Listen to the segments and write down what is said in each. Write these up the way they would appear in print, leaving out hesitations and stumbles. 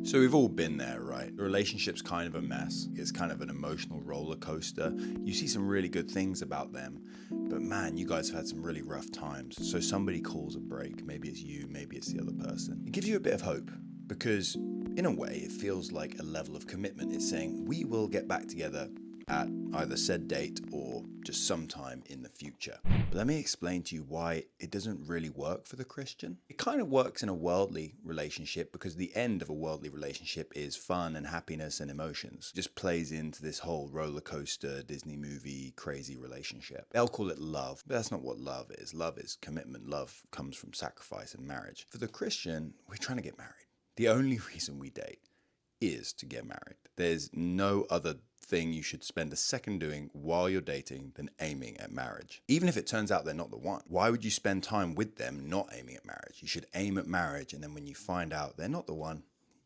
So we've all been there, right? The relationship's kind of a mess. It's kind of an emotional roller coaster. You see some really good things about them, but man, you guys have had some really rough times. So somebody calls a break. Maybe it's you, maybe it's the other person. It gives you a bit of hope because in a way it feels like a level of commitment. It's saying we will get back together at either said date or just sometime in the future. But let me explain to you why it doesn't really work for the Christian. It kind of works in a worldly relationship because the end of a worldly relationship is fun and happiness and emotions. It just plays into this whole roller coaster, Disney movie, crazy relationship. They'll call it love, but that's not what love is. Love is commitment. Love comes from sacrifice and marriage. For the Christian, we're trying to get married. The only reason we date is to get married. There's no other thing you should spend a second doing while you're dating than aiming at marriage. Even if it turns out they're not the one, why would you spend time with them not aiming at marriage? You should aim at marriage, and then when you find out they're not the one,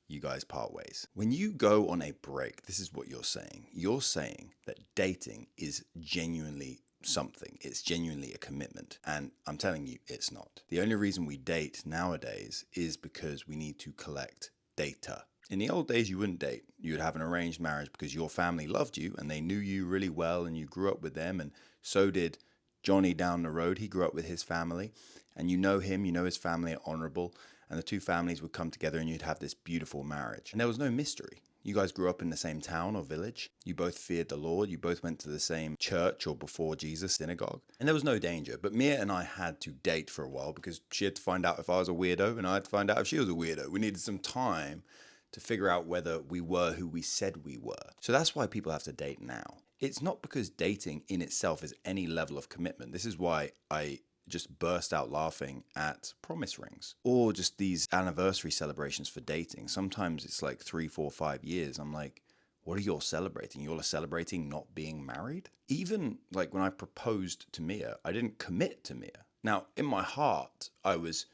you guys part ways. When you go on a break, this is what you're saying. You're saying that dating is genuinely something. It's genuinely a commitment. And I'm telling you, it's not. The only reason we date nowadays is because we need to collect data. In the old days, you wouldn't date. You would have an arranged marriage because your family loved you and they knew you really well and you grew up with them. And so did Johnny down the road. He grew up with his family and you know him, you know his family are honorable. And the two families would come together and you'd have this beautiful marriage. And there was no mystery. You guys grew up in the same town or village. You both feared the Lord. You both went to the same church or before Jesus synagogue. And there was no danger. But Mia and I had to date for a while because she had to find out if I was a weirdo and I had to find out if she was a weirdo. We needed some time to figure out whether we were who we said we were. So that's why people have to date now. It's not because dating in itself is any level of commitment. This is why I just burst out laughing at promise rings or just these anniversary celebrations for dating. Sometimes it's like 3, 4, 5 years. I'm like, what are you all celebrating? You all are celebrating not being married? Even like when I proposed to Mia, I didn't commit to Mia. Now, in my heart, I was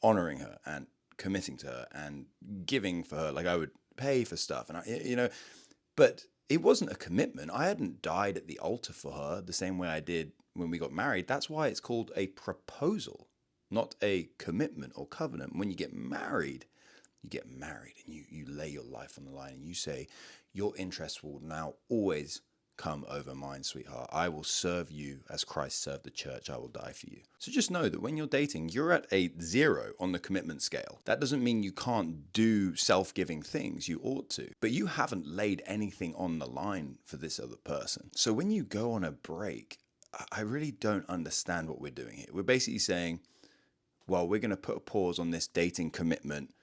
honoring her and committing to her and giving for her. Like I would pay for stuff and but it wasn't a commitment. I hadn't died at the altar for her the same way I did when we got married. That's why it's called a proposal, not a commitment or covenant. When you get married and you lay your life on the line and you say your interests will now always come over mine, sweetheart. I will serve you as Christ served the church. I will die for you. So just know that when you're dating, you're at a 0 on the commitment scale. That doesn't mean you can't do self-giving things. You ought to. But you haven't laid anything on the line for this other person. So when you go on a break, I really don't understand what we're doing here. We're basically saying, well, we're going to put a pause on this dating commitment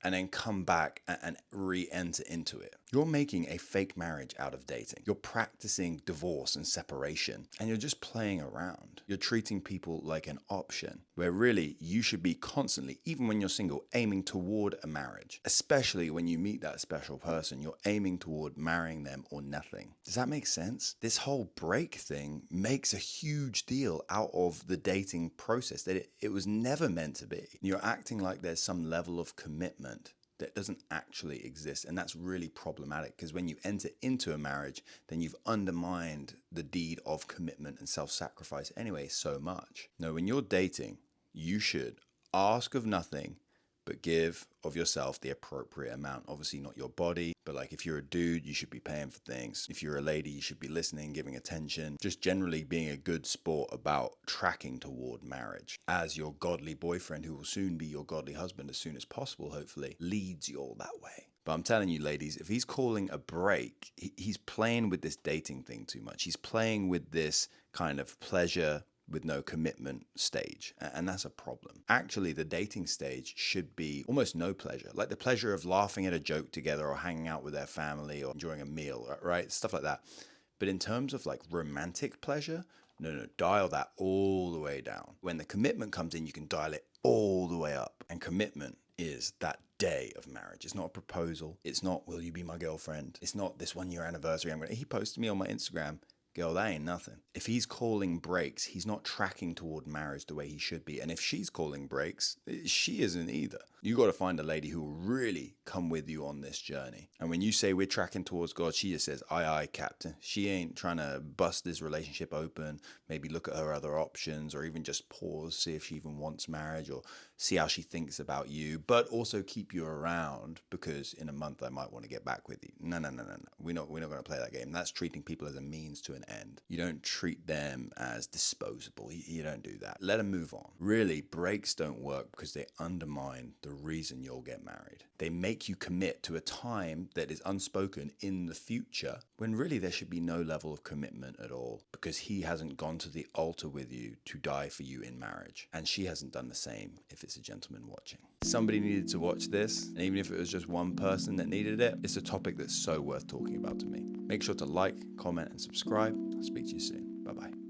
and then come back and re-enter into it. You're making a fake marriage out of dating. You're practicing divorce and separation, and you're just playing around. You're treating people like an option, where really you should be constantly, even when you're single, aiming toward a marriage. Especially when you meet that special person, you're aiming toward marrying them or nothing. Does that make sense? This whole break thing makes a huge deal out of the dating process that it was never meant to be. You're acting like there's some level of commitment that doesn't actually exist. And that's really problematic because when you enter into a marriage, then you've undermined the deed of commitment and self-sacrifice anyway so much. No, when you're dating, you should ask of nothing but give of yourself the appropriate amount. Obviously not your body, but like if you're a dude, you should be paying for things. If you're a lady, you should be listening, giving attention, just generally being a good sport about tracking toward marriage as your godly boyfriend, who will soon be your godly husband as soon as possible, hopefully, leads you all that way. But I'm telling you, ladies, if he's calling a break, he's playing with this dating thing too much. He's playing with this kind of pleasure with no commitment stage, and that's a problem. Actually, the dating stage should be almost no pleasure, like the pleasure of laughing at a joke together or hanging out with their family or enjoying a meal, right? Stuff like that. But in terms of like romantic pleasure, no, dial that all the way down. When the commitment comes in, you can dial it all the way up. And commitment is that day of marriage. It's not a proposal. It's not, will you be my girlfriend? It's not this 1 year anniversary. He posted me on my Instagram. Girl, that ain't nothing. If he's calling breaks, he's not tracking toward marriage the way he should be. And if she's calling breaks, she isn't either. You got to find a lady who will really come with you on this journey. And when you say we're tracking towards God, she just says, aye, aye, Captain. She ain't trying to bust this relationship open, maybe look at her other options, or even just pause, see if she even wants marriage, or see how she thinks about you, but also keep you around because in a month I might want to get back with you. No. We're not going to play that game. That's treating people as a means to an end. You don't treat them as disposable. You don't do that. Let them move on. Really, breaks don't work because they undermine the reason you'll get married. They make you commit to a time that is unspoken in the future when really there should be no level of commitment at all because he hasn't gone to the altar with you to die for you in marriage. And she hasn't done the same if it's a gentleman watching. Somebody needed to watch this, and even if it was just one person that needed it, it's a topic that's so worth talking about to me. Make sure to like, comment, and subscribe. I'll speak to you soon. Bye-bye.